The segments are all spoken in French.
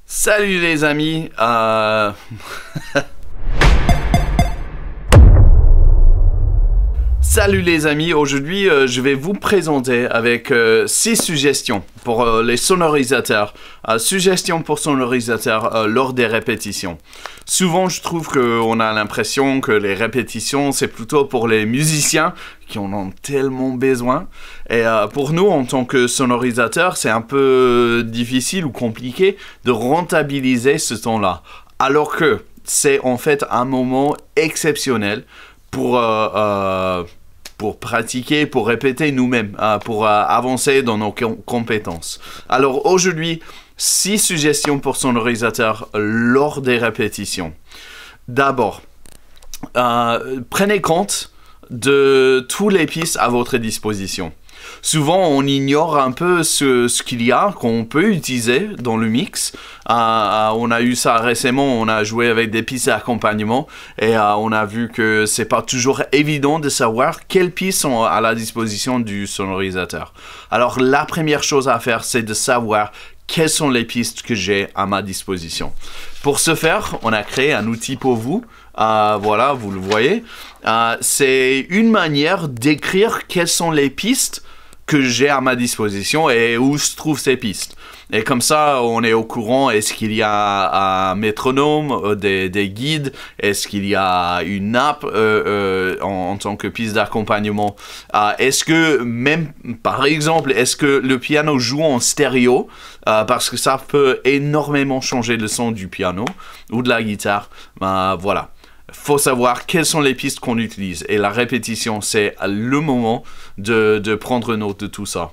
Salut les amis, Salut les amis, aujourd'hui je vais vous présenter avec 6 suggestions pour les sonorisateurs. Suggestions pour sonorisateurs lors des répétitions. Souvent je trouve qu'on a l'impression que les répétitions c'est plutôt pour les musiciens qui en ont tellement besoin. Et pour nous en tant que sonorisateurs c'est un peu difficile ou compliqué de rentabiliser ce temps-là. Alors que c'est en fait un moment exceptionnel pour pratiquer, pour répéter nous-mêmes, pour avancer dans nos compétences. Alors aujourd'hui, 6 suggestions pour sonorisateurs lors des répétitions. D'abord, prenez compte de toutes les pistes à votre disposition. Souvent, on ignore un peu ce qu'il y a, qu'on peut utiliser dans le mix. On a eu ça récemment, on a joué avec des pistes d'accompagnement et on a vu que c'est pas toujours évident de savoir quelles pistes sont à la disposition du sonorisateur. Alors, la première chose à faire, c'est de savoir quelles sont les pistes que j'ai à ma disposition. Pour ce faire, on a créé un outil pour vous. Voilà, vous le voyez. C'est une manière d'écrire quelles sont les pistes que j'ai à ma disposition et où se trouvent ces pistes. Et comme ça, on est au courant, est-ce qu'il y a un métronome, des guides, est-ce qu'il y a une nappe en tant que piste d'accompagnement. Est-ce que même, par exemple, est-ce que le piano joue en stéréo, parce que ça peut énormément changer le son du piano ou de la guitare. Voilà. Faut savoir quelles sont les pistes qu'on utilise. Et la répétition, c'est le moment de prendre note de tout ça.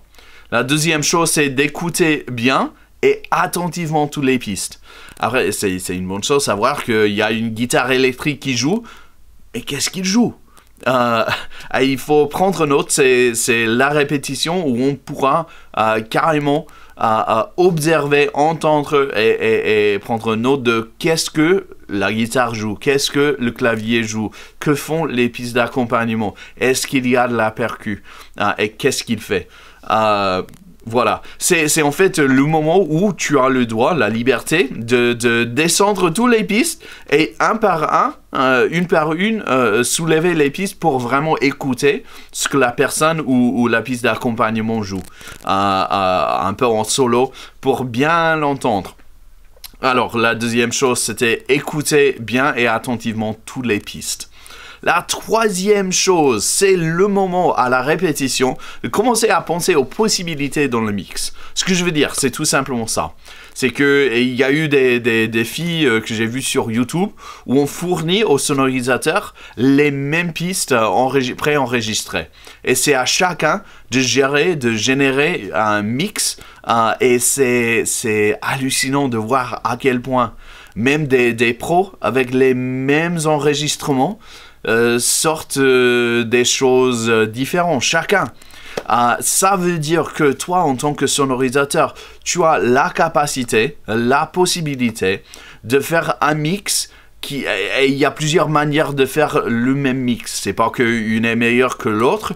La deuxième chose, c'est d'écouter bien et attentivement toutes les pistes. Après, c'est une bonne chose de savoir qu'il y a une guitare électrique qui joue. Et qu'est-ce qu'il joue? Il faut prendre note, c'est la répétition où on pourra carrément observer, entendre et prendre note de qu'est-ce que la guitare joue, qu'est-ce que le clavier joue, que font les pistes d'accompagnement, est-ce qu'il y a de la percu et qu'est-ce qu'il fait. Voilà, c'est en fait le moment où tu as le droit, la liberté de descendre toutes les pistes et un par un, une par une, soulever les pistes pour vraiment écouter ce que la personne ou la piste d'accompagnement joue, un peu en solo pour bien l'entendre. Alors, la deuxième chose, c'était écouter bien et attentivement toutes les pistes. La troisième chose, c'est le moment à la répétition de commencer à penser aux possibilités dans le mix. Ce que je veux dire, c'est tout simplement ça. C'est qu'il y a eu des filles que j'ai vues sur YouTube où on fournit aux sonorisateurs les mêmes pistes préenregistrées. Et c'est à chacun de générer un mix. Et c'est hallucinant de voir à quel point même des pros avec les mêmes enregistrements sortent des choses différentes, chacun. Ça veut dire que toi, en tant que sonorisateur, tu as la capacité, la possibilité de faire un mix et il y a plusieurs manières de faire le même mix. C'est pas qu'une est meilleure que l'autre,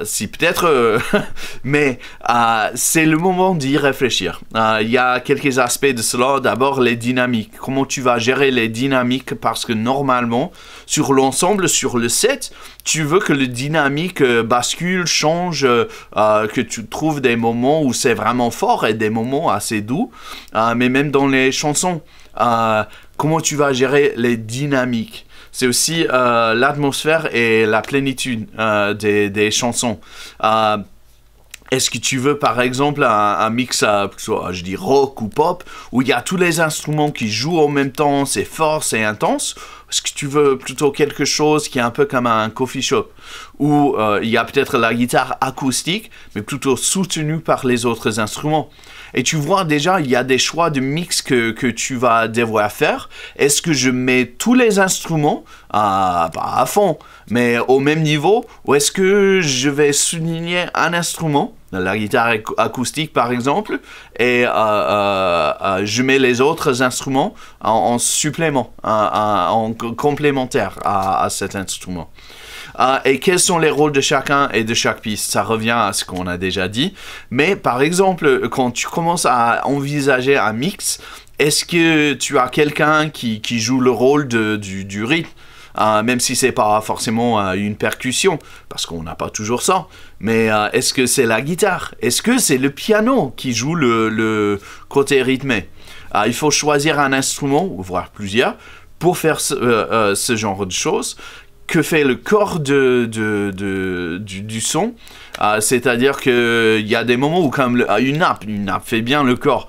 si peut-être, mais c'est le moment d'y réfléchir. Il y a quelques aspects de cela. D'abord, les dynamiques. Comment tu vas gérer les dynamiques? Parce que normalement, sur l'ensemble, sur le set, tu veux que le dynamique bascule, change, que tu trouves des moments où c'est vraiment fort et des moments assez doux. Mais même dans les chansons, comment tu vas gérer les dynamiques? C'est aussi l'atmosphère et la plénitude des chansons. Est-ce que tu veux par exemple un mix, je dis rock ou pop, où il y a tous les instruments qui jouent en même temps, c'est fort, c'est intense? Est-ce que tu veux plutôt quelque chose qui est un peu comme un coffee shop, où il y a peut-être la guitare acoustique, mais plutôt soutenue par les autres instruments? Et tu vois déjà, il y a des choix de mix que tu vas devoir faire. Est-ce que je mets tous les instruments, pas à fond, mais au même niveau? Ou est-ce que je vais souligner un instrument, la guitare acoustique par exemple, et je mets les autres instruments en supplément, en complémentaire à cet instrument? Et quels sont les rôles de chacun et de chaque piste? Ça revient à ce qu'on a déjà dit. Mais par exemple, quand tu commences à envisager un mix, Est-ce que tu as quelqu'un qui joue le rôle du rythme, même si c'est pas forcément une percussion, parce qu'on n'a pas toujours ça, mais est-ce que c'est la guitare? Est-ce que c'est le piano qui joue le côté rythmé? Il faut choisir un instrument, voire plusieurs, pour faire ce genre de choses. Que fait le corps du son? C'est-à-dire qu'il y a des moments où comme une nappe fait bien le corps.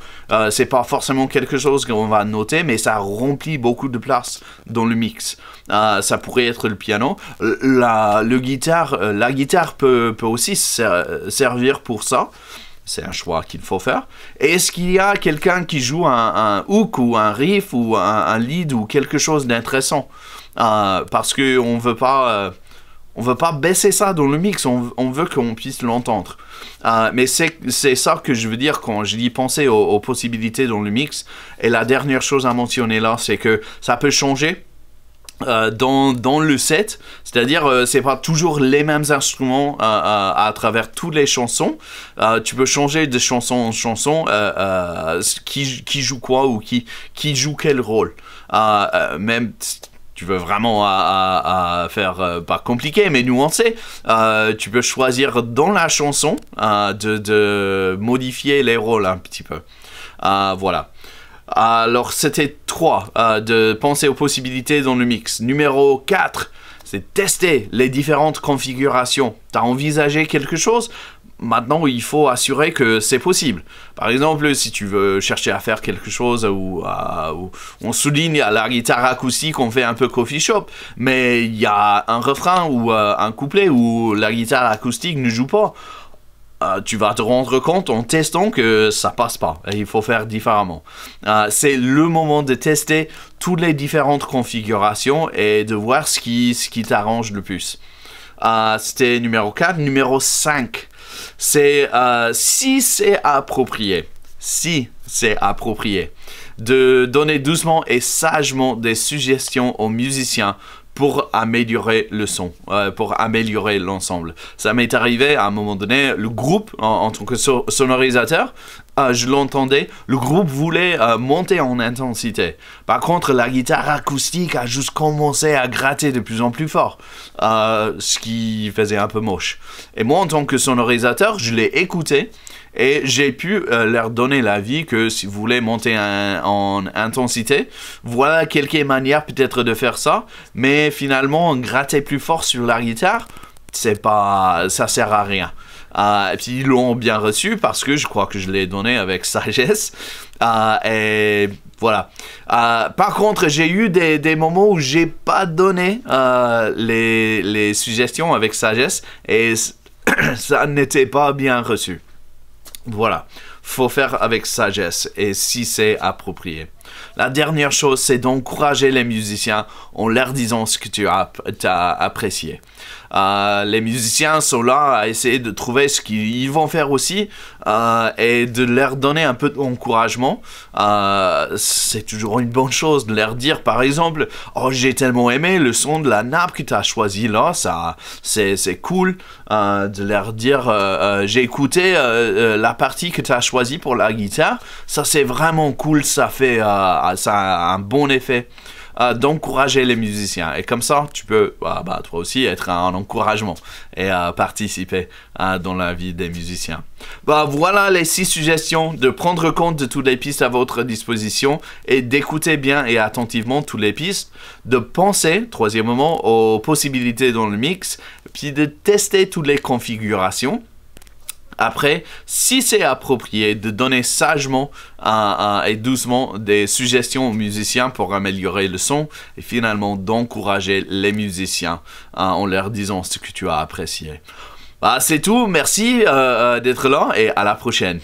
C'est pas forcément quelque chose qu'on va noter, mais ça remplit beaucoup de place dans le mix. Ça pourrait être le piano. La guitare peut aussi servir pour ça. C'est un choix qu'il faut faire. Et est-ce qu'il y a quelqu'un qui joue un hook ou un riff ou un lead ou quelque chose d'intéressant? Parce qu'on veut pas baisser ça dans le mix, on veut qu'on puisse l'entendre. Mais c'est ça que je veux dire quand je dis penser aux possibilités dans le mix. Et la dernière chose à mentionner là, c'est que ça peut changer dans le set, c'est-à-dire c'est pas toujours les mêmes instruments à travers toutes les chansons. Tu peux changer de chanson en chanson qui joue quoi ou qui joue quel rôle. Même tu veux vraiment faire pas compliqué mais nuancé, tu peux choisir dans la chanson de modifier les rôles un petit peu. Voilà. Alors, c'était 3, de penser aux possibilités dans le mix. Numéro 4, c'est tester les différentes configurations. Tu as envisagé quelque chose? Maintenant, il faut assurer que c'est possible. Par exemple, si tu veux chercher à faire quelque chose où on souligne à la guitare acoustique, on fait un peu coffee shop, mais il y a un refrain ou un couplet où la guitare acoustique ne joue pas. Tu vas te rendre compte en testant que ça passe pas. Il faut faire différemment. C'est le moment de tester toutes les différentes configurations et de voir ce qui t'arrange le plus. C'était numéro 4. Numéro 5, c'est si c'est approprié. Si c'est approprié. De donner doucement et sagement des suggestions aux musiciens pour améliorer le son, pour améliorer l'ensemble. Ça m'est arrivé à un moment donné, le groupe, en tant que sonorisateur, je l'entendais, le groupe voulait monter en intensité. Par contre, la guitare acoustique a juste commencé à gratter de plus en plus fort, ce qui faisait un peu moche. Et moi, en tant que sonorisateur, je l'ai écouté, et j'ai pu leur donner l'avis que si vous voulez monter en intensité, voilà quelques manières peut-être de faire ça, mais finalement, gratter plus fort sur la guitare, ça sert à rien. Et puis ils l'ont bien reçu parce que je crois que je l'ai donné avec sagesse. Et voilà. Par contre, j'ai eu des moments où j'ai pas donné les suggestions avec sagesse et ça n'était pas bien reçu. Voilà, faut faire avec sagesse et si c'est approprié. La dernière chose, c'est d'encourager les musiciens en leur disant ce que tu as apprécié. Les musiciens sont là à essayer de trouver ce qu'ils vont faire aussi et de leur donner un peu d'encouragement. C'est toujours une bonne chose de leur dire, par exemple, « Oh, j'ai tellement aimé le son de la nappe que tu as choisi là, c'est cool. » De leur dire, « J'ai écouté la partie que tu as choisie pour la guitare, ça c'est vraiment cool, ça a un bon effet. » D'encourager les musiciens. Et comme ça, tu peux, toi aussi, être un encouragement et participer dans la vie des musiciens. Voilà les 6 suggestions de prendre compte de toutes les pistes à votre disposition et d'écouter bien et attentivement toutes les pistes, de penser, troisièmement, aux possibilités dans le mix, puis de tester toutes les configurations. Après, si c'est approprié, de donner sagement et doucement des suggestions aux musiciens pour améliorer le son et finalement d'encourager les musiciens en leur disant ce que tu as apprécié. C'est tout, merci d'être là et à la prochaine.